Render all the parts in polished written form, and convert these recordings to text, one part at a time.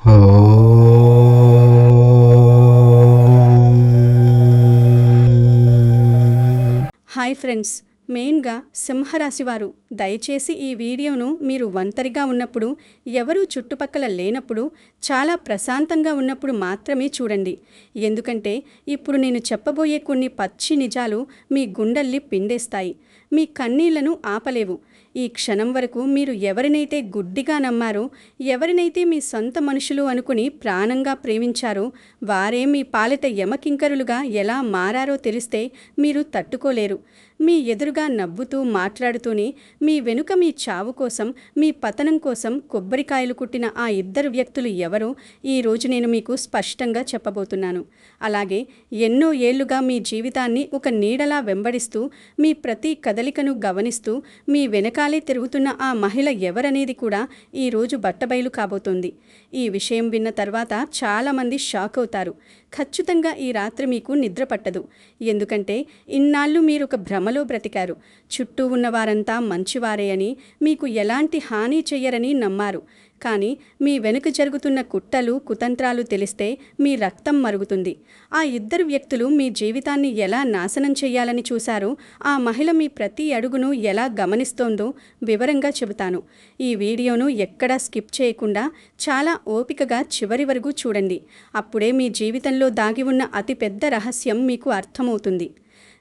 Hi friends, మెయిన్గా సింహరాశి వారు దయచేసి ఈ వీడియోను మీరు ఒంటరిగా ఉన్నప్పుడు, ఎవరూ చుట్టుపక్కల లేనప్పుడు, చాలా ప్రశాంతంగా ఉన్నప్పుడు మాత్రమే చూడండి. ఎందుకంటే ఇప్పుడు నేను చెప్పబోయే కొన్ని పచ్చి నిజాలు మీ గుండెల్ని పిండేస్తాయి. మీ కన్నీళ్లను ఆపలేవు. ఈ క్షణం వరకు మీరు ఎవరినైతే గుడ్డిగా నమ్మారో, ఎవరినైతే మీ సొంత మనుషులు అనుకుని ప్రాణంగా ప్రేమించారో, వారే మీ పాలిట యమకింకరులుగా ఎలా మారారో తెలిస్తే మీరు తట్టుకోలేరు. మీ ఎదురుగా నవ్వుతూ మాట్లాడుతూనే మీ వెనుక మీ చావు కోసం, మీ పతనం కోసం కొబ్బరికాయలు కుట్టిన ఆ ఇద్దరు వ్యక్తులు ఎవరో ఈరోజు నేను మీకు స్పష్టంగా చెప్పబోతున్నాను. అలాగే ఎన్నో ఏళ్లుగా మీ జీవితాన్ని ఒక నీడలా వెంబడిస్తూ, మీ ప్రతి కదలికను గమనిస్తూ, మీ వెనకాలే తిరుగుతున్న ఆ మహిళ ఎవరనేది కూడా ఈరోజు బట్టబయలు కాబోతోంది. ఈ విషయం విన్న తర్వాత చాలామంది షాక్ అవుతారు. ఖచ్చితంగా ఈ రాత్రి మీకు నిద్ర పట్టదు. ఎందుకంటే ఇన్నాళ్ళు మీరు ఒక భ్రమలో బ్రతికారు. చుట్టూ ఉన్నవారంతా మంచివారే అని, మీకు ఎలాంటి హాని చెయ్యరని నమ్మారు. కానీ మీ వెనుక జరుగుతున్న కుట్రలు, కుతంత్రాలు తెలిస్తే మీ రక్తం మరుగుతుంది. ఆ ఇద్దరు వ్యక్తులు మీ జీవితాన్ని ఎలా నాశనం చెయ్యాలని చూశారో, ఆ మహిళ మీ ప్రతి అడుగును ఎలా గమనిస్తోందో వివరంగా చెబుతాను. ఈ వీడియోను ఎక్కడా స్కిప్ చేయకుండా చాలా ఓపికగా చివరి వరకు చూడండి. అప్పుడే మీ జీవితంలో దాగి ఉన్న అతిపెద్ద రహస్యం మీకు అర్థమవుతుంది.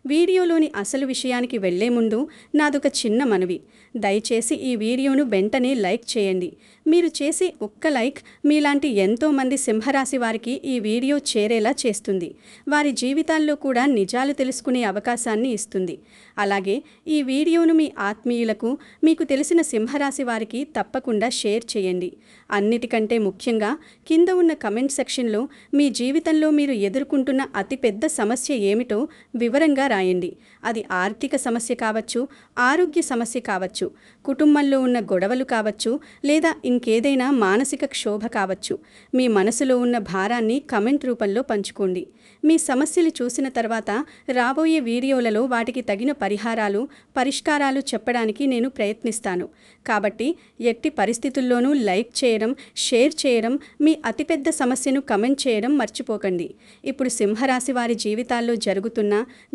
వీడియోలోని అసలు విషయానికి వెళ్లే ముందు నాదొక చిన్న మనవి. దయచేసి ఈ వీడియోను వెంటనే లైక్ చేయండి. మీరు చేసే ఒక్క లైక్ మీలాంటి ఎంతోమంది సింహరాశి వారికి ఈ వీడియో చేరేలా చేస్తుంది. వారి జీవితాల్లో కూడా నిజాలు తెలుసుకునే అవకాశాన్ని ఇస్తుంది. అలాగే ఈ వీడియోను మీ ఆత్మీయులకు, మీకు తెలిసిన సింహరాశి వారికి తప్పకుండా షేర్ చేయండి. అన్నిటికంటే ముఖ్యంగా కింద ఉన్న కమెంట్ సెక్షన్లో మీ జీవితంలో మీరు ఎదుర్కొంటున్న అతిపెద్ద సమస్య ఏమిటో వివరంగా రాయండి. అది ఆర్థిక సమస్య కావచ్చు, ఆరోగ్య సమస్య కావచ్చు, కుటుంబంలో ఉన్న గొడవలు కావచ్చు, లేదా ఇంకేదైనా మానసిక క్షోభ కావచ్చు. మీ మనసులో ఉన్న భారాన్ని కమెంట్ రూపంలో పంచుకోండి. మీ సమస్యలు చూసిన తర్వాత రాబోయే వీడియోలలో వాటికి తగిన పరిష్కారాలు చెప్పడానికి నేను ప్రయత్నిస్తాను. కాబట్టి ఎట్టి పరిస్థితుల్లోనూ లైక్ చేయడం, షేర్ చేయడం, మీ అతిపెద్ద సమస్యను కమెంట్ చేయడం మర్చిపోకండి. ఇప్పుడు సింహరాశి వారి జీవితాల్లో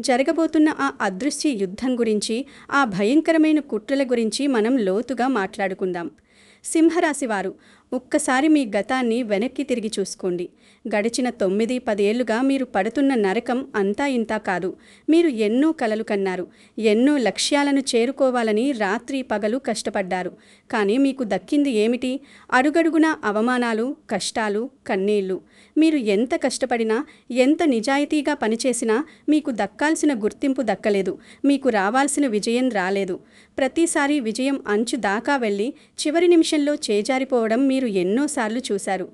జరగబోతున్న ఆ అదృశ్య యుద్ధం గురించి, ఆ భయంకరమైన కుట్రల గురించి మనం లోతుగా మాట్లాడుకుందాం. సింహరాశి వారు, ఒక్కసారి మీ గతాన్ని వెనక్కి తిరిగి చూసుకోండి. గడిచిన 9-10 ఏళ్లుగా మీరు పడుతున్న నరకం అంతా ఇంతా కాదు. మీరు ఎన్నో కలలు కన్నారు, ఎన్నో లక్ష్యాలను చేరుకోవాలని రాత్రి పగలు కష్టపడ్డారు. కానీ మీకు దక్కింది ఏమిటి? అడుగడుగునా అవమానాలు, కష్టాలు, కన్నీళ్లు. మీరు ఎంత కష్టపడినా, ఎంత నిజాయితీగా పనిచేసినా మీకు దక్కాల్సిన గుర్తింపు దక్కలేదు. మీకు రావాల్సిన విజయం రాలేదు. ప్రతిసారి విజయం అంచు దాకా వెళ్ళి చివరి నిమిషంలో చేజారిపోవడం మీరు ఎన్నోసార్లు చూశారు.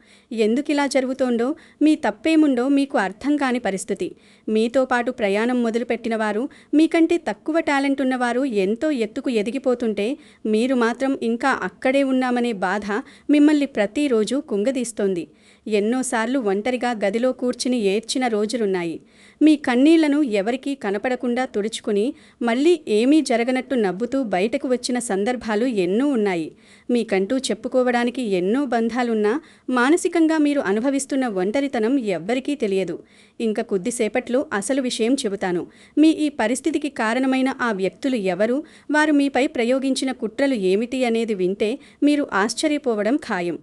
ఎందుకిలా జరుగుతోందో, మీ తప్పేముందో మీకు అర్థం కాని పరిస్థితి. మీతో పాటు ప్రయాణం మొదలుపెట్టిన వారు, మీకంటే తక్కువ టాలెంట్ ఉన్నవారు ఎంతో ఎత్తుకు ఎదిగిపోతుంటే మీరు మాత్రం ఇంకా అక్కడే ఉన్నామనే బాధ మిమ్మల్ని ప్రతిరోజు కుంగదీస్తోంది. ఎన్నోసార్లు ఒంటరిగా గదిలో కూర్చుని ఏడ్చిన రోజులున్నాయి. మీ కన్నీళ్లను ఎవరికీ కనపడకుండా తుడుచుకుని మళ్ళీ ఏమీ జరగనట్టు నవ్వుతూ బయటకు వచ్చిన సందర్భాలు ఎన్నో ఉన్నాయి. మీకంటూ చెప్పుకోవడానికి ఎన్నో బంధాలున్నా మానసికంగా మీరు అనుభవిస్తున్న ఒంటరితనం ఎవ్వరికీ తెలియదు. ఇంకా కొద్దిసేపట్లో అసలు విషయం చెబుతాను. మీ ఈ పరిస్థితికి కారణమైన ఆ వ్యక్తులు ఎవరు, వారు మీపై ప్రయోగించిన కుట్రలు ఏమిటి అనేది వింటే మీరు ఆశ్చర్యపోవడం ఖాయం.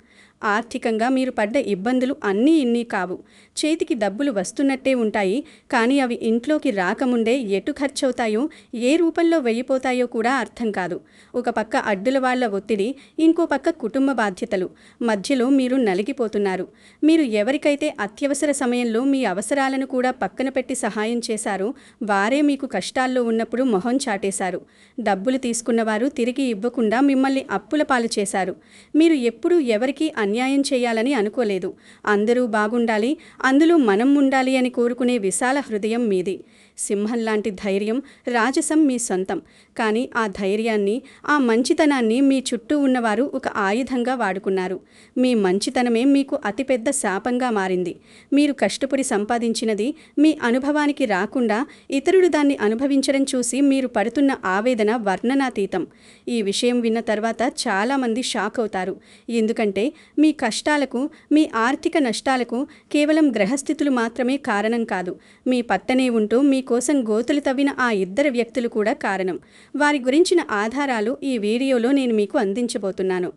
ఆర్థికంగా మీరు పడ్డ ఇబ్బందులు అన్నీ ఇన్ని కావు. చేతికి డబ్బులు వస్తున్నట్టే ఉంటాయి, కానీ అవి ఇంట్లోకి రాకముందే ఎటు ఖర్చవుతాయో, ఏ రూపంలో వెళ్ళిపోతాయో కూడా అర్థం కాదు. ఒక పక్క అడ్డుల వాళ్ల ఒత్తిడి, ఇంకో పక్క కుటుంబ బాధ్యతలు. మధ్యలో మీరు నలిగిపోతున్నారు. మీరు ఎవరికైతే అత్యవసర సమయంలో మీ అవసరాలను కూడా పక్కన పెట్టి సహాయం చేశారో, వారే మీకు కష్టాల్లో ఉన్నప్పుడు మొహం చాటేశారు. డబ్బులు తీసుకున్నవారు తిరిగి ఇవ్వకుండా మిమ్మల్ని అప్పుల పాలు చేశారు. మీరు ఎప్పుడూ ఎవరికీ అన్యాయం చేయాలని అనుకోలేదు. అందరూ బాగుండాలి, అందులో మనం ఉండాలి అని కోరుకునే విశాల హృదయం మీది. సింహం లాంటి ధైర్యం, రాజసం మీ సొంతం. కానీ ఆ ధైర్యాన్ని, ఆ మంచితనాన్ని మీ చుట్టూ ఉన్నవారు ఒక ఆయుధంగా వాడుకున్నారు. మీ మంచితనమే మీకు అతిపెద్ద శాపంగా మారింది. మీరు కష్టపడి సంపాదించినది మీ అనుభవానికి రాకుండా ఇతరులు దాన్ని అనుభవించడం చూసి మీరు పడుతున్న ఆవేదన వర్ణనాతీతం. ఈ విషయం విన్న తర్వాత చాలామంది షాక్ అవుతారు. ఎందుకంటే మీ కష్టాలకు, మీ ఆర్థిక నష్టాలకు కేవలం గ్రహస్థితులు మాత్రమే కారణం కాదు. మీ పక్కనే ఉంటూ మీకోసం గోతులు తవ్విన ఆ ఇద్దరు వ్యక్తులు కూడా కారణం. వారి గురించిన ఆధారాలు ఈ వీడియోలో నేను మీకు అందించబోతున్నాను.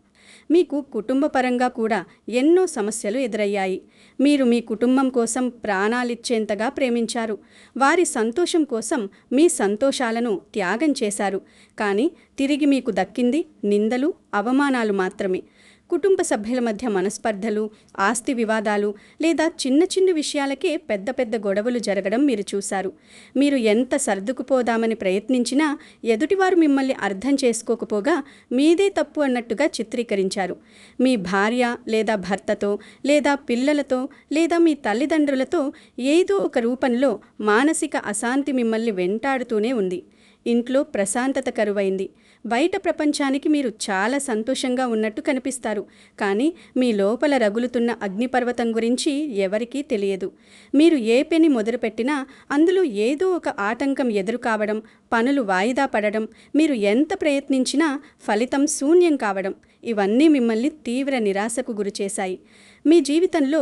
మీకు కుటుంబపరంగా కూడా ఎన్నో సమస్యలు ఎదురయ్యాయి. మీరు మీ కుటుంబం కోసం ప్రాణాలిచ్చేంతగా ప్రేమించారు. వారి సంతోషం కోసం మీ సంతోషాలను త్యాగం చేశారు. కానీ తిరిగి మీకు దక్కింది నిందలు, అవమానాలు మాత్రమే. కుటుంబ సభ్యుల మధ్య మనస్పర్ధలు, ఆస్తి వివాదాలు లేదా చిన్న చిన్న విషయాలకే పెద్ద పెద్ద గొడవలు జరగడం మీరు చూశారు. మీరు ఎంత సర్దుకుపోదామని ప్రయత్నించినా ఎదుటివారు మిమ్మల్ని అర్థం చేసుకోకపోగా మీదే తప్పు అన్నట్టుగా చిత్రీకరించారు. మీ భార్య లేదా భర్తతో లేదా పిల్లలతో లేదా మీ తల్లిదండ్రులతో ఏదో ఒక రూపంలో మానసిక అశాంతి మిమ్మల్ని వెంటాడుతూనే ఉంది. ఇంట్లో ప్రశాంతత కరువైంది. బయట ప్రపంచానికి మీరు చాలా సంతోషంగా ఉన్నట్టు కనిపిస్తారు. కానీ మీ లోపల రగులుతున్న అగ్నిపర్వతం గురించి ఎవరికీ తెలియదు. మీరు ఏ పని మొదలుపెట్టినా అందులో ఏదో ఒక ఆటంకం ఎదురు కావడం, పనులు వాయిదా పడడం, మీరు ఎంత ప్రయత్నించినా ఫలితం శూన్యం కావడం, ఇవన్నీ మిమ్మల్ని తీవ్ర నిరాశకు గురిచేశాయి. మీ జీవితంలో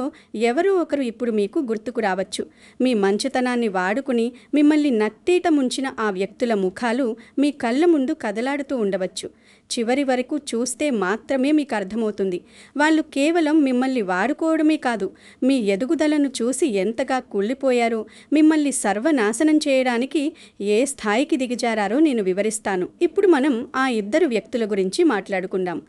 ఎవరో ఒకరు ఇప్పుడు మీకు గుర్తుకు రావచ్చు. మీ మంచితనాన్ని వాడుకుని మిమ్మల్ని నట్టేట ముంచిన ఆ వ్యక్తుల ముఖాలు మీ కళ్ళ ముందు కదలాడుతూ ఉండవచ్చు. చివరి వరకు చూస్తే మాత్రమే మీకు అర్థమవుతుంది. వాళ్ళు కేవలం మిమ్మల్ని వాడుకోవడమే కాదు, మీ ఎదుగుదలను చూసి ఎంతగా కుళ్ళిపోయారో, మిమ్మల్ని సర్వనాశనం చేయడానికి ఏ స్థాయికి దిగజారారో నేను వివరిస్తాను. ఇప్పుడు మనం ఆ ఇద్దరు వ్యక్తుల గురించి మాట్లాడుకుందాం.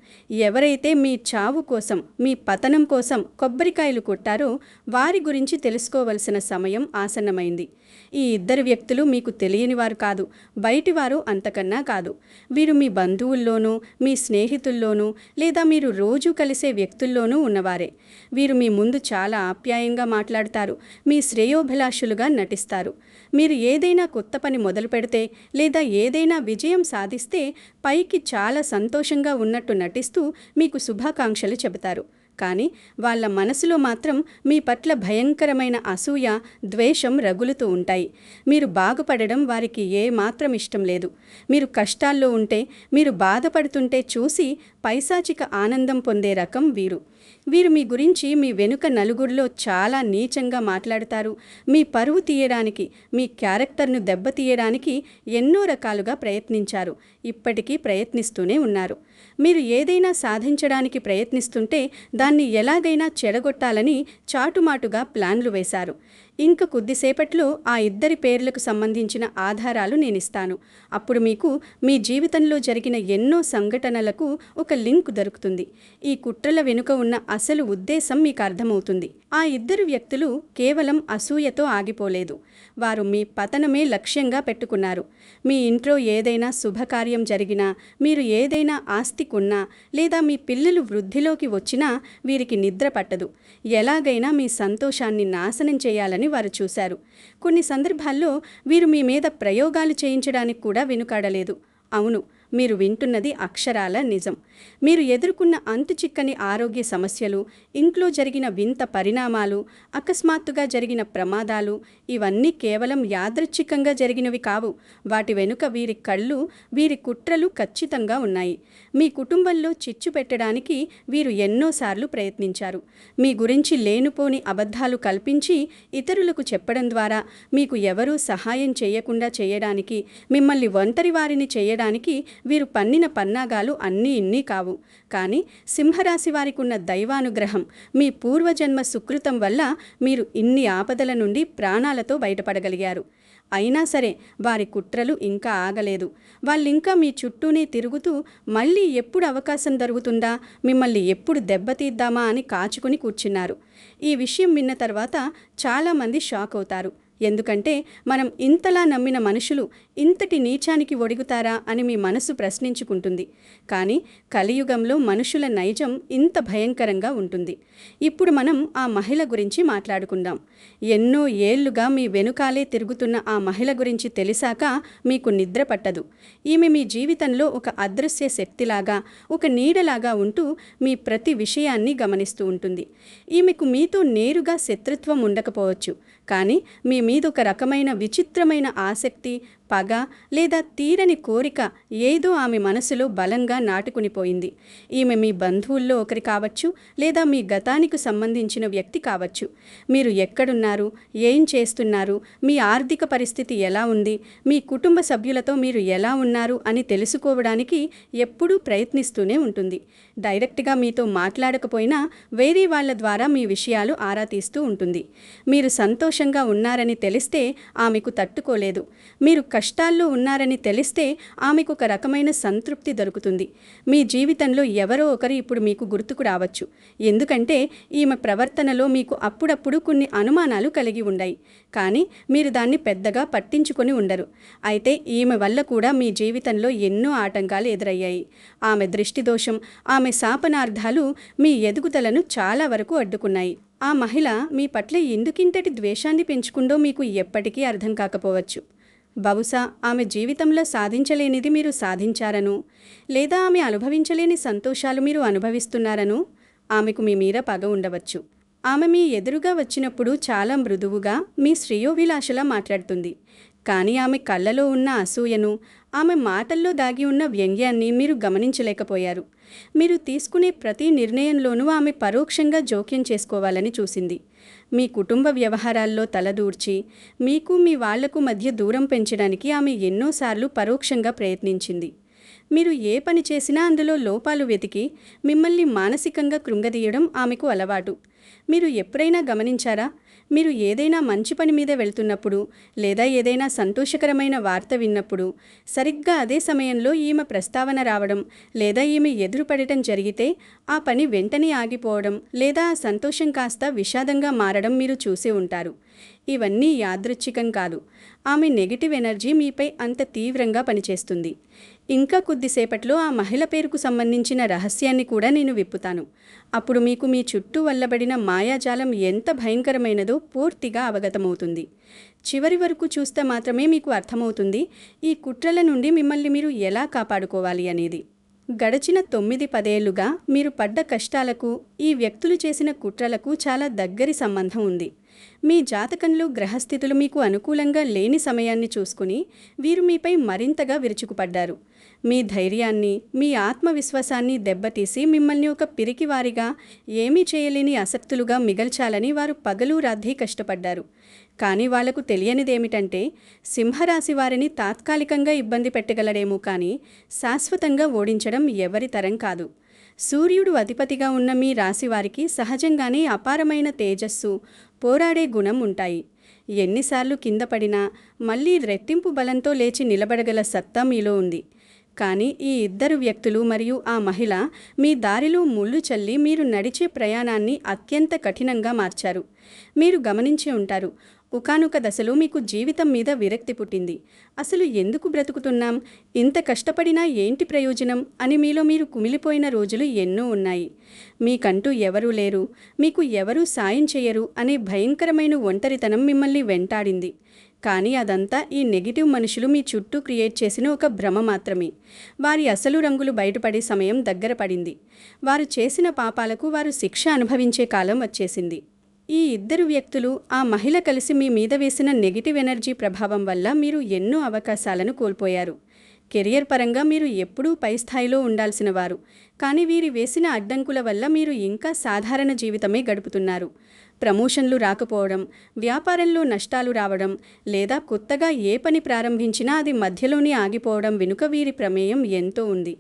ఎవరైతే మీ చావు కోసం, మీ పతనం కోసం కొబ్బరికాయలు కొట్టారో వారి గురించి తెలుసుకోవలసిన సమయం ఆసన్నమైంది. ఈ ఇద్దరు వ్యక్తులు మీకు తెలియని వారు కాదు, బయటివారు అంతకన్నా కాదు. వీరు మీ బంధువుల్లోనూ, మీ స్నేహితుల్లోనూ లేదా మీరు రోజు కలిసే వ్యక్తుల్లోనూ ఉన్నవారే. వీరు మీ ముందు చాలా ఆప్యాయంగా మాట్లాడతారు, మీ శ్రేయోభిలాషులుగా నటిస్తారు. మీరు ఏదైనా కొత్త పని మొదలు పెడితే లేదా ఏదైనా విజయం సాధిస్తే పైకి చాలా సంతోషంగా ఉన్నట్టు నటిస్తూ మీకు శుభాకాంక్షలు చెబుతారు. కానీ వాళ్ళ మనసులో మాత్రం మీ పట్ల భయంకరమైన అసూయ, ద్వేషం రగులుతూ ఉంటాయి. మీరు బాగుపడడం వారికి ఏమాత్రం ఇష్టం లేదు. మీరు కష్టాల్లో ఉంటే, మీరు బాధపడుతుంటే చూసి పైశాచిక ఆనందం పొందే రకం వీరు. వీరు మీ గురించి మీ వెనుక నలుగురిలో చాలా నీచంగా మాట్లాడతారు. మీ పరువు తీయడానికి, మీ క్యారెక్టర్ను దెబ్బతీయడానికి ఎన్నో రకాలుగా ప్రయత్నించారు. ఇప్పటికీ ప్రయత్నిస్తూనే ఉన్నారు. మీరు ఏదైనా సాధించడానికి ప్రయత్నిస్తుంటే దాన్ని ఎలాగైనా చెడగొట్టాలని చాటుమాటుగా ప్లాన్లు వేశారు. ఇంక కొద్దిసేపట్లో ఆ ఇద్దరి పేర్లకు సంబంధించిన ఆధారాలు నేనిస్తాను. అప్పుడు మీకు మీ జీవితంలో జరిగిన ఎన్నో సంఘటనలకు ఒక లింక్ దొరుకుతుంది. ఈ కుట్రల వెనుక ఉన్న అసలు ఉద్దేశం మీకు అర్థమవుతుంది. ఆ ఇద్దరు వ్యక్తులు కేవలం అసూయతో ఆగిపోలేదు. వారు మీ పతనమే లక్ష్యంగా పెట్టుకున్నారు. మీ ఇంట్లో ఏదైనా శుభకార్యం జరిగినా, మీరు ఏదైనా ఆస్తి కొన్నా లేదా మీ పిల్లలు వృద్ధిలోకి వచ్చినా వీరికి నిద్ర పట్టదు. ఎలాగైనా మీ సంతోషాన్ని నాశనం చేయాలని వారు చూశారు. కొన్ని సందర్భాల్లో వీరు మీ మీద ప్రయోగాలు చేయించడానికి కూడా వెనుకాడలేదు. అవును, మీరు వింటున్నది అక్షరాల నిజం. మీరు ఎదుర్కొన్న అంతుచిక్కని ఆరోగ్య సమస్యలు, ఇంట్లో జరిగిన వింత పరిణామాలు, అకస్మాత్తుగా జరిగిన ప్రమాదాలు, ఇవన్నీ కేవలం యాదృచ్ఛికంగా జరిగినవి కావు. వాటి వెనుక వీరి కళ్ళు, వీరి కుట్రలు ఖచ్చితంగా ఉన్నాయి. మీ కుటుంబంలో చిచ్చు పెట్టడానికి వీరు ఎన్నోసార్లు ప్రయత్నించారు. మీ గురించి లేనిపోని అబద్ధాలు కల్పించి ఇతరులకు చెప్పడం ద్వారా మీకు ఎవరూ సహాయం చేయకుండా చేయడానికి, మిమ్మల్ని ఒంటరి వారిని చేయడానికి వీరు పన్నిన పన్నాగాలు అన్నీ ఇన్ని కావు. కానీ సింహరాశి వారికి ఉన్న దైవానుగ్రహం, మీ పూర్వజన్మ సుకృతం వల్ల మీరు ఇన్ని ఆపదల నుండి ప్రాణాలతో బయటపడగలిగారు. అయినా సరే వారి కుట్రలు ఇంకా ఆగలేదు. వాళ్ళింకా మీ చుట్టూనే తిరుగుతూ మళ్ళీ ఎప్పుడు అవకాశం దొరుకుతుందా, మిమ్మల్ని ఎప్పుడు దెబ్బతీద్దామా అని కాచుకుని కూర్చున్నారు. ఈ విషయం విన్న తర్వాత చాలామంది షాక్ అవుతారు. ఎందుకంటే మనం ఇంతలా నమ్మిన మనుషులు ఇంతటి నీచానికి ఒడుగుతారా అని మీ మనసు ప్రశ్నించుకుంటుంది. కానీ కలియుగంలో మనుషుల నైజం ఇంత భయంకరంగా ఉంటుంది. ఇప్పుడు మనం ఆ మహిళ గురించి మాట్లాడుకుందాం. ఎన్నో ఏళ్లుగా మీ వెనుకాలే తిరుగుతున్న ఆ మహిళ గురించి తెలిసాక మీకు నిద్ర పట్టదు. ఈమె మీ జీవితంలో ఒక అదృశ్య శక్తిలాగా, ఒక నీడలాగా ఉంటూ మీ ప్రతి విషయాన్ని గమనిస్తూ ఉంటుంది. ఈమెకు మీతో నేరుగా శత్రుత్వం ఉండకపోవచ్చు, కానీ మీ మీద ఒక రకమైన విచిత్రమైన ఆసక్తి, పగ లేదా తీరని కోరిక ఏదో ఆమె మనసులో బలంగా నాటుకునిపోయింది. ఈమె మీ బంధువుల్లో ఒకరి కావచ్చు, లేదా మీ గతానికి సంబంధించిన వ్యక్తి కావచ్చు. మీరు ఎక్కడున్నారు, ఏం చేస్తున్నారు, మీ ఆర్థిక పరిస్థితి ఎలా ఉంది, మీ కుటుంబ సభ్యులతో మీరు ఎలా ఉన్నారు అని తెలుసుకోవడానికి ఎప్పుడూ ప్రయత్నిస్తూనే ఉంటుంది. డైరెక్ట్గా మీతో మాట్లాడకపోయినా వేరే వాళ్ళ ద్వారా మీ విషయాలు ఆరా తీస్తూ ఉంటుంది. మీరు సంతోషంగా ఉన్నారని తెలిస్తే ఆమెకు తట్టుకోలేదు. మీరు కష్టాల్లో ఉన్నారని తెలిస్తే ఆమెకు ఒక రకమైన సంతృప్తి దొరుకుతుంది. మీ జీవితంలో ఎవరో ఒకరు ఇప్పుడు మీకు గుర్తుకు రావచ్చు. ఎందుకంటే ఈమె ప్రవర్తనలో మీకు అప్పుడప్పుడు కొన్ని అనుమానాలు కలిగి ఉన్నాయి, కానీ మీరు దాన్ని పెద్దగా పట్టించుకొని ఉండరు. అయితే ఈమె వల్ల కూడా మీ జీవితంలో ఎన్నో ఆటంకాలు ఎదురయ్యాయి. ఆమె దృష్టి దోషం, ఆమె శాపనార్థాలు మీ ఎదుగుదలను చాలా వరకు అడ్డుకున్నాయి. ఆ మహిళ మీ పట్ల ఎందుకింతటి ద్వేషాన్ని పెంచుకుందో మీకు ఎప్పటికీ అర్థం కాకపోవచ్చు. బహుశా ఆమె జీవితంలో సాధించలేనిది మీరు సాధించారను, లేదా ఆమె అనుభవించలేని సంతోషాలు మీరు అనుభవిస్తున్నారను ఆమెకు మీ మీద పగ ఉండవచ్చు. ఆమె మీ ఎదురుగా వచ్చినప్పుడు చాలా మృదువుగా, మీ శ్రేయోభిలాషలా మాట్లాడుతుంది. కానీ ఆమె కళ్ళలో ఉన్న అసూయను, ఆమె మాటల్లో దాగి ఉన్న వ్యంగ్యాన్ని మీరు గమనించలేకపోయారు. మీరు తీసుకునే ప్రతి నిర్ణయంలోనూ ఆమె పరోక్షంగా జోక్యం చేసుకోవాలని చూసింది. మీ కుటుంబ వ్యవహారాల్లో తలదూర్చి, మీకు మీ వాళ్లకు మధ్య దూరం పెంచడానికి ఆమె ఎన్నోసార్లు పరోక్షంగా ప్రయత్నించింది. మీరు ఏ పని చేసినా అందులో లోపాలు వెతికి మిమ్మల్ని మానసికంగా కృంగదీయడం ఆమెకు అలవాటు. మీరు ఎప్పుడైనా గమనించారా? మీరు ఏదైనా మంచి పని మీద వెళ్తున్నప్పుడు, లేదా ఏదైనా సంతోషకరమైన వార్త విన్నప్పుడు, సరిగ్గా అదే సమయంలో ఈమె ప్రస్తావన రావడం, లేదా ఈమె ఎదురుపడటం జరిగితే ఆ పని వెంటనే ఆగిపోవడం, లేదా ఆ సంతోషం కాస్త విషాదంగా మారడం మీరు చూసే ఉంటారు. ఇవన్నీ యాదృచ్ఛికం కాదు. ఆమె నెగిటివ్ ఎనర్జీ మీపై అంత తీవ్రంగా పనిచేస్తుంది. ఇంకా కొద్దిసేపట్లో ఆ మహిళ పేరుకు సంబంధించిన రహస్యాన్ని కూడా నేను విప్పుతాను. అప్పుడు మీకు మీ చుట్టూ వల్లబడిన మాయాజాలం ఎంత భయంకరమైనదో పూర్తిగా అవగతమవుతుంది. చివరి వరకు చూస్తే మాత్రమే మీకు అర్థమవుతుంది ఈ కుట్రల నుండి మిమ్మల్ని మీరు ఎలా కాపాడుకోవాలి అనేది. గడిచిన 9-10 ఏళ్లుగా మీరు పడ్డ కష్టాలకు, ఈ వ్యక్తులు చేసిన కుట్రలకు చాలా దగ్గరి సంబంధం ఉంది. మీ జాతకంలో గ్రహస్థితులు మీకు అనుకూలంగా లేని సమయాన్ని చూసుకుని వీరు మీపై మరింతగా విరుచుకుపడ్డారు. మీ ధైర్యాన్ని, మీ ఆత్మవిశ్వాసాన్ని దెబ్బతీసి మిమ్మల్ని ఒక పిరికివారిగా, ఏమీ చేయలేని అసక్తులుగా మిగల్చాలని వారు పగలు రాత్రి కష్టపడ్డారు. కానీ వాళ్లకు తెలియనిదేమిటంటే, సింహరాశి వారిని తాత్కాలికంగా ఇబ్బంది పెట్టగలడేమో కానీ శాశ్వతంగా ఓడించడం ఎవరి తరం కాదు. సూర్యుడు అధిపతిగా ఉన్న మీ రాశివారికి సహజంగానే అపారమైన తేజస్సు, పోరాడే గుణం ఉంటాయి. ఎన్నిసార్లు కింద పడినా మళ్ళీ రెట్టింపు బలంతో లేచి నిలబడగల సత్తా మీలో ఉంది. కానీ ఈ ఇద్దరు వ్యక్తులు మరియు ఆ మహిళ మీ దారిలో ముళ్ళు చల్లి మీరు నడిచే ప్రయాణాన్ని అత్యంత కఠినంగా మార్చారు. మీరు గమనించే ఉంటారు, ఒకానొక దశలో మీకు జీవితం మీద విరక్తి పుట్టింది. అసలు ఎందుకు బ్రతుకుతున్నాం, ఇంత కష్టపడినా ఏంటి ప్రయోజనం అని మీలో మీరు కుమిలిపోయిన రోజులు ఎన్నో ఉన్నాయి. మీకంటూ ఎవరూ లేరు, మీకు ఎవరూ సాయం చేయరు అనే భయంకరమైన ఒంటరితనం మిమ్మల్ని వెంటాడింది. కానీ అదంతా ఈ నెగిటివ్ మనుషులు మీ చుట్టూ క్రియేట్ చేసిన ఒక భ్రమ మాత్రమే. వారి అసలు రంగులు బయటపడే సమయం దగ్గర పడింది. వారు చేసిన పాపాలకు వారు శిక్ష అనుభవించే కాలం వచ్చేసింది. ఈ ఇద్దరు వ్యక్తులు, ఆ మహిళ కలిసి మీ మీద వేసిన నెగిటివ్ ఎనర్జీ ప్రభావం వల్ల మీరు ఎన్నో అవకాశాలను కోల్పోయారు. కెరియర్ పరంగా మీరు ఎప్పుడూ పై స్థాయిలో ఉండాల్సిన వారు, కానీ వీరి వేసిన అడ్డంకుల వల్ల మీరు ఇంకా సాధారణ జీవితమే గడుపుతున్నారు. ప్రమోషన్లు రాకపోవడం, వ్యాపారంలో నష్టాలు రావడం, లేదా కొత్తగా ఏ పని ప్రారంభించినా అది మధ్యలోనే ఆగిపోవడం వెనుక వీరి ప్రమేయం ఎంతో ఉంది.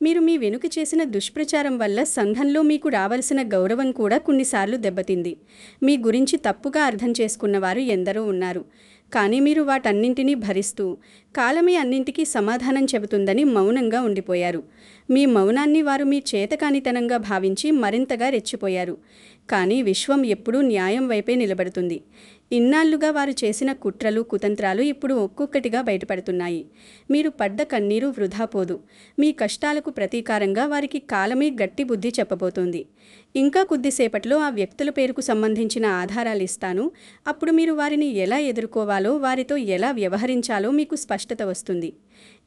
మీరు మీ వెనుక చేసిన దుష్ప్రచారం వల్ల సంఘంలో మీకు రావాల్సిన గౌరవం కూడా కొన్నిసార్లు దెబ్బతింది. మీ గురించి తప్పుగా అర్థం చేసుకున్నవారు ఎందరో ఉన్నారు. కానీ మీరు వాటన్నింటినీ భరిస్తూ, కాలమే అన్నింటికీ సమాధానం చెబుతుందని మౌనంగా ఉండిపోయారు. మీ మౌనాన్ని వారు మీ చేతకానితనంగా భావించి మరింతగా రెచ్చిపోయారు. కానీ విశ్వం ఎప్పుడూ న్యాయం వైపే నిలబడుతుంది. ఇన్నాళ్లుగా వారు చేసిన కుట్రలు, కుతంత్రాలు ఇప్పుడు ఒక్కొక్కటిగా బయటపడుతున్నాయి. మీరు పడ్డ కన్నీరు వృధా పోదు. మీ కష్టాలకు ప్రతీకారంగా వారికి కాలమే గట్టి బుద్ధి చెప్పబోతోంది. ఇంకా కొద్దిసేపట్లో ఆ వ్యక్తుల పేరుకు సంబంధించిన ఆధారాలు ఇస్తాను. అప్పుడు మీరు వారిని ఎలా ఎదుర్కోవాలో, వారితో ఎలా వ్యవహరించాలో మీకు స్పష్టత వస్తుంది.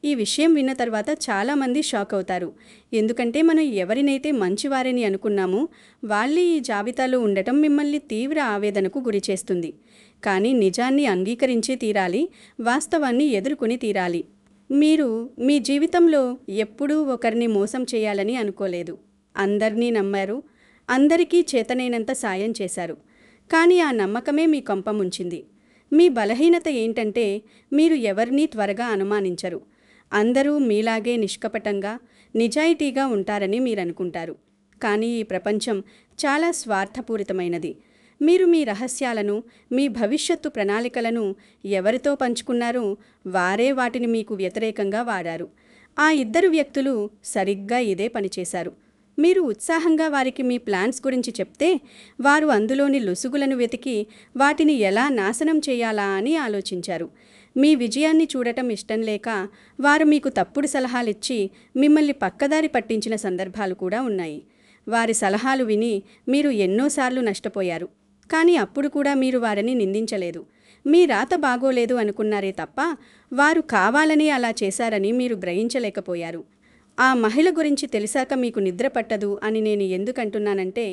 ఈ విషయం విన్న తర్వాత చాలామంది షాక్ అవుతారు. ఎందుకంటే మనం ఎవరినైతే మంచివారని అనుకున్నామో వాళ్ళే ఈ జాబితాలో ఉండటం మిమ్మల్ని తీవ్ర ఆవేదనకు గురిచేస్తుంది. కానీ నిజాన్ని అంగీకరించే తీరాలి, వాస్తవాన్ని ఎదుర్కొని తీరాలి. మీరు మీ జీవితంలో ఎప్పుడూ ఒకరిని మోసం చేయాలని అనుకోలేదు. అందరినీ నమ్మారు, అందరికీ చేతనైనంత సాయం చేశారు. కానీ ఆ నమ్మకమే మీ కొంప ముంచింది. మీ బలహీనత ఏంటంటే మీరు ఎవరినీ త్వరగా అనుమానించరు. అందరూ మీలాగే నిష్కపటంగా, నిజాయితీగా ఉంటారని మీరనుకుంటారు. కానీ ఈ ప్రపంచం చాలా స్వార్థపూరితమైనది. మీరు మీ రహస్యాలను, మీ భవిష్యత్తు ప్రణాళికలను ఎవరితో పంచుకున్నారో వారే వాటిని మీకు వ్యతిరేకంగా వాడారు. ఆ ఇద్దరు వ్యక్తులు సరిగ్గా ఇదే పనిచేశారు. మీరు ఉత్సాహంగా వారికి మీ ప్లాన్స్ గురించి చెప్తే వారు అందులోని లొసుగులను వెతికి వాటిని ఎలా నాశనం చేయాలా అని ఆలోచించారు. మీ విజయాన్ని చూడటం ఇష్టం లేక వారు మీకు తప్పుడు సలహాలిచ్చి మిమ్మల్ని పక్కదారి పట్టించిన సందర్భాలు కూడా ఉన్నాయి. వారి సలహాలు విని మీరు ఎన్నోసార్లు నష్టపోయారు. కానీ అప్పుడు కూడా మీరు వారిని నిందించలేదు. మీ రాత బాగోలేదు అనుకున్నారే తప్ప వారు కావాలని అలా చేశారని మీరు గ్రహించలేకపోయారు. ఆ మహిళ గురించి తెలిసాక మీకు నిద్ర పట్టదు అని నేను ఎందుకంటున్నానంటే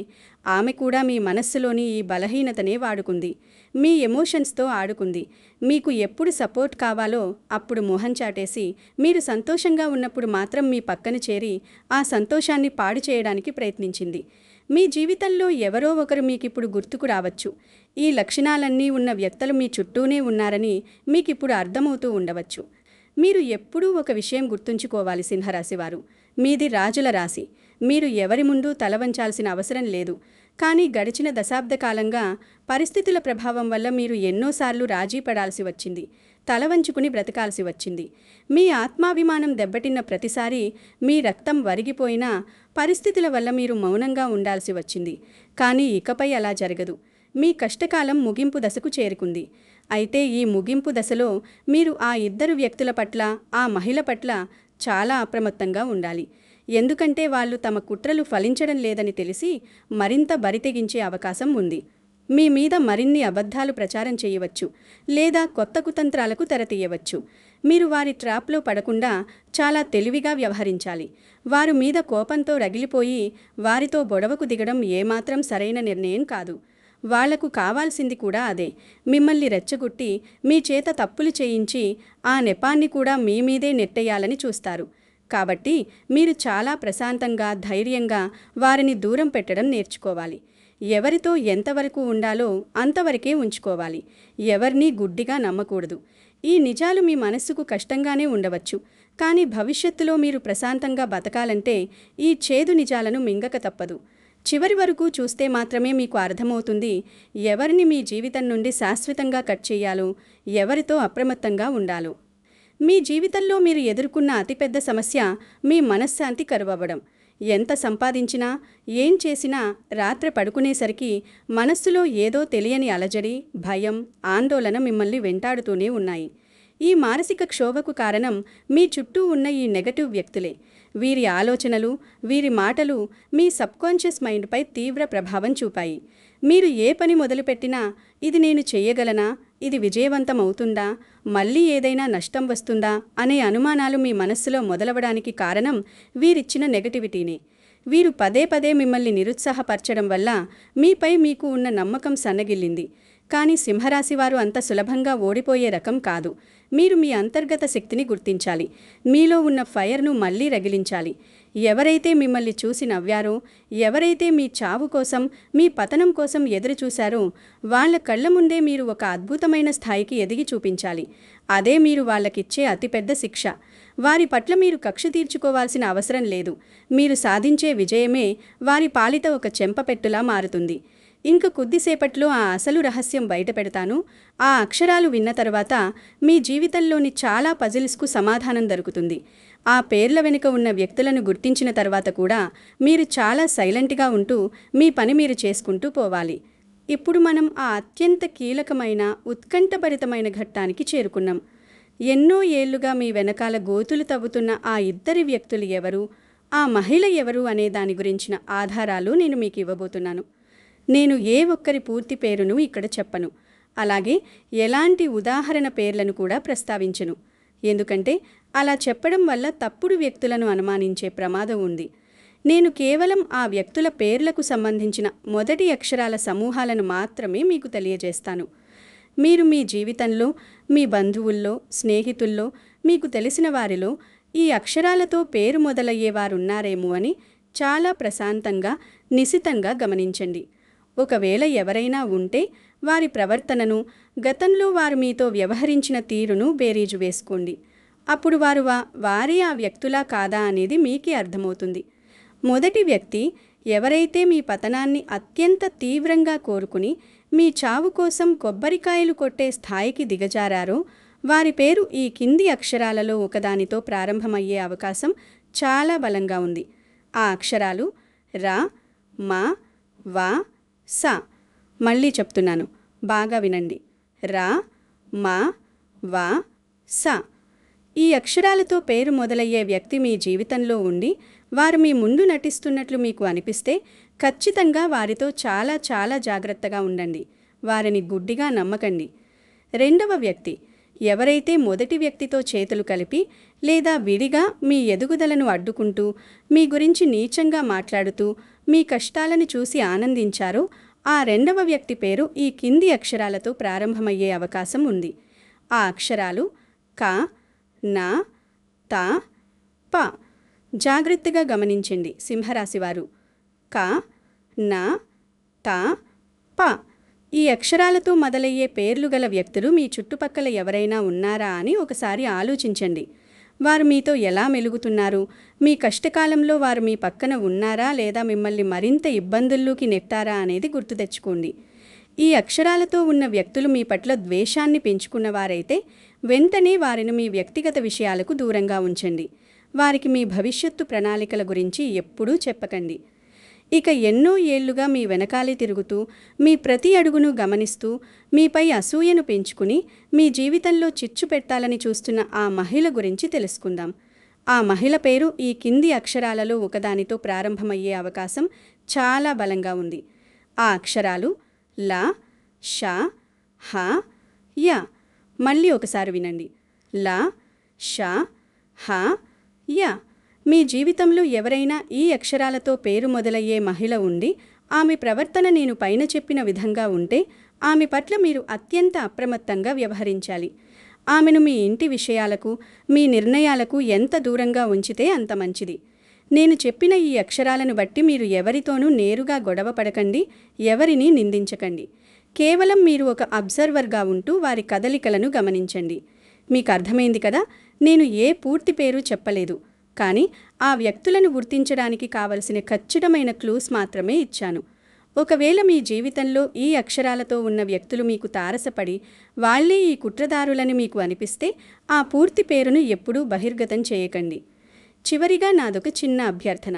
ఆమె కూడా మీ మనస్సులోని ఈ బలహీనతనే వాడుకుంది. మీ ఎమోషన్స్తో ఆడుకుంది. మీకు ఎప్పుడు సపోర్ట్ కావాలో అప్పుడు మొహం చాటేసి మీరు సంతోషంగా ఉన్నప్పుడు మాత్రం మీ పక్కన చేరి ఆ సంతోషాన్ని పాడు చేయడానికి ప్రయత్నించింది. మీ జీవితంలో ఎవరో ఒకరు మీకిప్పుడు గుర్తుకు రావచ్చు. ఈ లక్షణాలన్నీ ఉన్న వ్యక్తులు మీ చుట్టూనే ఉన్నారని మీకిప్పుడు అర్థమవుతూ ఉండవచ్చు. మీరు ఎప్పుడూ ఒక విషయం గుర్తుంచుకోవాలి సింహరాశివారు, మీది రాజుల రాశి. మీరు ఎవరి ముందు తలవంచాల్సిన అవసరం లేదు. కానీ గడిచిన దశాబ్ద కాలంగా పరిస్థితుల ప్రభావం వల్ల మీరు ఎన్నోసార్లు రాజీ పడాల్సి వచ్చింది, తలవంచుకుని బ్రతకాల్సి వచ్చింది. మీ ఆత్మాభిమానం దెబ్బతిన్న ప్రతిసారి మీ రక్తం వరిగిపోయినా పరిస్థితుల వల్ల మీరు మౌనంగా ఉండాల్సి వచ్చింది. కానీ ఇకపై అలా జరగదు. మీ కష్టకాలం ముగింపు దశకు చేరుకుంది. అయితే ఈ ముగింపు దశలో మీరు ఆ ఇద్దరు వ్యక్తుల పట్ల, ఆ మహిళ పట్ల చాలా అప్రమత్తంగా ఉండాలి. ఎందుకంటే వాళ్ళు తమ కుట్రలు ఫలించడం లేదని తెలిసి మరింత బరితెగించే అవకాశం ఉంది. మీ మీద మరిన్ని అబద్ధాలు ప్రచారం చేయవచ్చు, లేదా కొత్త కుతంత్రాలకు తెరతీయవచ్చు. మీరు వారి ట్రాప్లో పడకుండా చాలా తెలివిగా వ్యవహరించాలి. వారి మీద కోపంతో రగిలిపోయి వారితో గొడవకు దిగడం ఏమాత్రం సరైన నిర్ణయం కాదు. వాళ్లకు కావాల్సింది కూడా అదే. మిమ్మల్ని రెచ్చగొట్టి మీ చేత తప్పులు చేయించి ఆ నెపాన్ని కూడా మీ మీదే నెట్టేయాలని చూస్తారు. కాబట్టి మీరు చాలా ప్రశాంతంగా, ధైర్యంగా వారిని దూరం పెట్టడం నేర్చుకోవాలి. ఎవరితో ఎంతవరకు ఉండాలో అంతవరకే ఉంచుకోవాలి. ఎవరినీ గుడ్డిగా నమ్మకూడదు. ఈ నిజాలు మీ మనస్సుకు కష్టంగానే ఉండవచ్చు. కానీ భవిష్యత్తులో మీరు ప్రశాంతంగా బతకాలంటే ఈ చేదు నిజాలను మింగక తప్పదు. చివరి వరకు చూస్తే మాత్రమే మీకు అర్థమవుతుంది ఎవరిని మీ జీవితం నుండి శాశ్వతంగా కట్ చేయాలో, ఎవరితో అప్రమత్తంగా ఉండాలో. మీ జీవితంలో మీరు ఎదుర్కొన్న అతిపెద్ద సమస్య మీ మనశ్శాంతి కరువవ్వడం. ఎంత సంపాదించినా, ఏం చేసినా రాత్రి పడుకునేసరికి మనస్సులో ఏదో తెలియని అలజడి, భయం, ఆందోళన మిమ్మల్ని వెంటాడుతూనే ఉన్నాయి. ఈ మానసిక క్షోభకు కారణం మీ చుట్టూ ఉన్న ఈ నెగటివ్ వ్యక్తులే. వీరి ఆలోచనలు, వీరి మాటలు మీ సబ్కాన్షియస్ మైండ్పై తీవ్ర ప్రభావం చూపాయి. మీరు ఏ పని మొదలుపెట్టినా ఇది నేను చేయగలనా, ఇది విజయవంతం అవుతుందా, మళ్ళీ ఏదైనా నష్టం వస్తుందా అనే అనుమానాలు మీ మనస్సులో మొదలవడానికి కారణం వీరిచ్చిన నెగటివిటీనే. వీరు పదే పదే మిమ్మల్ని నిరుత్సాహపరచడం వల్ల మీపై మీకు ఉన్న నమ్మకం సన్నగిల్లింది. కానీ సింహరాశివారు అంత సులభంగా ఓడిపోయే రకం కాదు. మీరు మీ అంతర్గత శక్తిని గుర్తించాలి. మీలో ఉన్న ఫైర్ను మళ్ళీ రగిలించాలి. ఎవరైతే మిమ్మల్ని చూసి నవ్వారో, ఎవరైతే మీ చావు కోసం, మీ పతనం కోసం ఎదురు చూశారో వాళ్ల కళ్ల ముందే మీరు ఒక అద్భుతమైన స్థాయికి ఎదిగి చూపించాలి. అదే మీరు వాళ్ళకిచ్చే అతిపెద్ద శిక్ష. వారి పట్ల మీరు కక్ష తీర్చుకోవాల్సిన అవసరం లేదు. మీరు సాధించే విజయమే వారి పాలిట ఒక చెంపపెట్టులా మారుతుంది. ఇంక కొద్దిసేపట్లో ఆ అసలు రహస్యం బయటపెడతాను. ఆ అక్షరాలు విన్న తర్వాత మీ జీవితంలోని చాలా పజిల్స్కు సమాధానం దొరుకుతుంది. ఆ పేర్ల వెనుక ఉన్న వ్యక్తులను గుర్తించిన తర్వాత కూడా మీరు చాలా సైలెంట్గా ఉంటూ మీ పని మీరు చేసుకుంటూ పోవాలి. ఇప్పుడు మనం ఆ అత్యంత కీలకమైన ఉత్కంఠభరితమైన ఘట్టానికి చేరుకున్నాం. ఎన్నో ఏళ్లుగా మీ వెనకాల గోతులు తవ్వుతున్న ఆ ఇద్దరి వ్యక్తులు ఎవరు, ఆ మహిళ ఎవరు అనే దాని గురించిన ఆధారాలు నేను మీకు ఇవ్వబోతున్నాను. నేను ఏ ఒక్కరి పూర్తి పేరును ఇక్కడ చెప్పను, అలాగే ఎలాంటి ఉదాహరణ పేర్లను కూడా ప్రస్తావించను. ఎందుకంటే అలా చెప్పడం వల్ల తప్పుడు వ్యక్తులను అనుమానించే ప్రమాదం ఉంది. నేను కేవలం ఆ వ్యక్తుల పేర్లకు సంబంధించిన మొదటి అక్షరాల సమూహాలను మాత్రమే మీకు తెలియజేస్తాను. మీరు మీ జీవితంలో, మీ బంధువుల్లో, స్నేహితుల్లో, మీకు తెలిసిన వారిలో ఈ అక్షరాలతో పేరు మొదలయ్యేవారున్నారేమో అని చాలా ప్రశాంతంగా, నిశితంగా గమనించండి. ఒకవేళ ఎవరైనా ఉంటే వారి ప్రవర్తనను, గతంలో వారు మీతో వ్యవహరించిన తీరును బేరీజు వేసుకోండి. అప్పుడు వారే ఆ వ్యక్తులా కాదా అనేది మీకే అర్థమవుతుంది. మొదటి వ్యక్తి ఎవరైతే మీ పతనాన్ని అత్యంత తీవ్రంగా కోరుకుని మీ చావు కోసం కొబ్బరికాయలు కొట్టే స్థాయికి దిగజారారో వారి పేరు ఈ కింది అక్షరాలలో ఒకదానితో ప్రారంభమయ్యే అవకాశం చాలా బలంగా ఉంది. ఆ అక్షరాలు రా, మా, వా, సా. మళ్ళీ చెప్తున్నాను, బాగా వినండి. రా, మా, వా, సా. ఈ అక్షరాలతో పేరు మొదలయ్యే వ్యక్తి మీ జీవితంలో ఉండి వారు మీ ముందు నటిస్తున్నట్లు మీకు అనిపిస్తే ఖచ్చితంగా వారితో చాలా చాలా జాగ్రత్తగా ఉండండి. వారిని గుడ్డిగా నమ్మకండి. రెండవ వ్యక్తి ఎవరైతే మొదటి వ్యక్తితో చేతులు కలిపి లేదా విడిగా మీ ఎదుగుదలను అడ్డుకుంటూ, మీ గురించి నీచంగా మాట్లాడుతూ, మీ కష్టాలను చూసి ఆనందించారో ఆ రెండవ వ్యక్తి పేరు ఈ కింది అక్షరాలతో ప్రారంభమయ్యే అవకాశం ఉంది. ఆ అక్షరాలు క, నా, తా, ప. జాగ్రత్తగా గమనించండి సింహరాశివారు. క, నా, తా, ప. ఈ అక్షరాలతో మొదలయ్యే పేర్లు గల వ్యక్తులు మీ చుట్టుపక్కల ఎవరైనా ఉన్నారా అని ఒకసారి ఆలోచించండి. వారు మీతో ఎలా మెలుగుతున్నారు? మీ కష్టకాలంలో వారు మీ పక్కన ఉన్నారా లేదా మిమ్మల్ని మరింత ఇబ్బందుల్లోకి నెట్టారా అనేది గుర్తు తెచ్చుకోండి. ఈ అక్షరాలతో ఉన్న వ్యక్తులు మీ పట్ల ద్వేషాన్ని పెంచుకున్నవారైతే వెంటనే వారిని మీ వ్యక్తిగత విషయాలకు దూరంగా ఉంచండి. వారికి మీ భవిష్యత్తు ప్రణాళికల గురించి ఎప్పుడూ చెప్పకండి. ఇక ఎన్నో ఏళ్లుగా మీ వెనకాలే తిరుగుతూ, మీ ప్రతి అడుగును గమనిస్తూ, మీపై అసూయను పెంచుకుని మీ జీవితంలో చిచ్చు పెట్టాలని చూస్తున్న ఆ మహిళ గురించి తెలుసుకుందాం. ఆ మహిళ పేరు ఈ కింది అక్షరాలలో ఒకదానితో ప్రారంభమయ్యే అవకాశం చాలా బలంగా ఉంది. ఆ అక్షరాలు లా, షా, హా, యా. మళ్ళీ ఒకసారి వినండి. లా, షా, హా, యా. మీ జీవితంలో ఎవరైనా ఈ అక్షరాలతో పేరు మొదలయ్యే మహిళ ఉండి ఆమె ప్రవర్తన నేను పైన చెప్పిన విధంగా ఉంటే ఆమె పట్ల మీరు అత్యంత అప్రమత్తంగా వ్యవహరించాలి. ఆమెను మీ ఇంటి విషయాలకు, మీ నిర్ణయాలకు ఎంత దూరంగా ఉంచితే అంత మంచిది. నేను చెప్పిన ఈ అక్షరాలను బట్టి మీరు ఎవరితోనూ నేరుగా గొడవ పడకండి, ఎవరిని నిందించకండి. కేవలం మీరు ఒక అబ్జర్వర్గా ఉంటూ వారి కదలికలను గమనించండి. మీకు అర్థమైంది కదా? నేను ఏ పూర్తి పేరు చెప్పలేదు, కానీ ఆ వ్యక్తులను గుర్తించడానికి కావలసిన ఖచ్చితమైన క్లూస్ మాత్రమే ఇచ్చాను. ఒకవేళ మీ జీవితంలో ఈ అక్షరాలతో ఉన్న వ్యక్తులు మీకు తారసపడి వాళ్లే ఈ కుట్రదారులని మీకు అనిపిస్తే ఆ పూర్తి పేరును ఎప్పుడూ బహిర్గతం చేయకండి. చివరిగా నాదొక చిన్న అభ్యర్థన.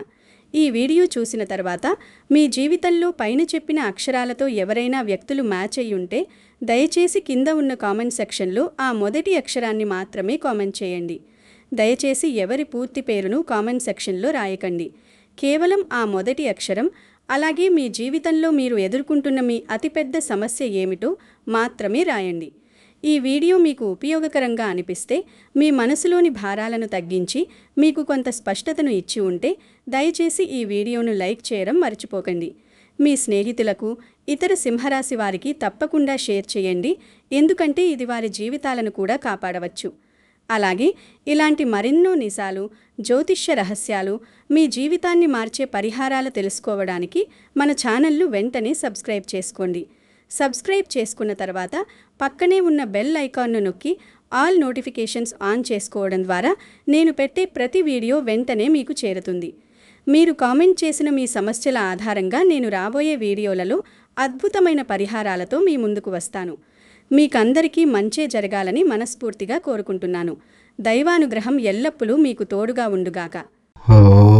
ఈ వీడియో చూసిన తర్వాత మీ జీవితంలో పైన చెప్పిన అక్షరాలతో ఎవరైనా వ్యక్తులు మ్యాచ్ అయి ఉంటే దయచేసి కింద ఉన్న కామెంట్ సెక్షన్లో ఆ మొదటి అక్షరాన్ని మాత్రమే కామెంట్ చేయండి. దయచేసి ఎవరి పూర్తి పేరును కామెంట్ సెక్షన్లో రాయకండి. కేవలం ఆ మొదటి అక్షరం, అలాగే మీ జీవితంలో మీరు ఎదుర్కొంటున్న మీ అతిపెద్ద సమస్య ఏమిటో మాత్రమే రాయండి. ఈ వీడియో మీకు ఉపయోగకరంగా అనిపిస్తే, మీ మనసులోని భారాలను తగ్గించి మీకు కొంత స్పష్టతను ఇచ్చి ఉంటే దయచేసి ఈ వీడియోను లైక్ చేయడం మర్చిపోకండి. మీ స్నేహితులకు, ఇతర సింహరాశి వారికి తప్పకుండా షేర్ చేయండి, ఎందుకంటే ఇది వారి జీవితాలను కూడా కాపాడవచ్చు. అలాగే ఇలాంటి మరెన్నో నిజాలు, జ్యోతిష్య రహస్యాలు, మీ జీవితాన్ని మార్చే పరిహారాలు తెలుసుకోవడానికి మన ఛానల్ను వెంటనే సబ్స్క్రైబ్ చేసుకోండి. సబ్స్క్రైబ్ చేసుకున్న తర్వాత పక్కనే ఉన్న బెల్ ఐకాన్ను నొక్కి ఆల్ నోటిఫికేషన్స్ ఆన్ చేసుకోవడం ద్వారా నేను పెట్టే ప్రతి వీడియో వెంటనే మీకు చేరుతుంది. మీరు కామెంట్ చేసిన మీ సమస్యల ఆధారంగా నేను రాబోయే వీడియోలలో అద్భుతమైన పరిహారాలతో మీ ముందుకు వస్తాను. మీకందరికీ మంచే జరగాలని మనస్ఫూర్తిగా కోరుకుంటున్నాను. దైవానుగ్రహం ఎల్లప్పుడూ మీకు తోడుగా ఉండుగాక. ఓం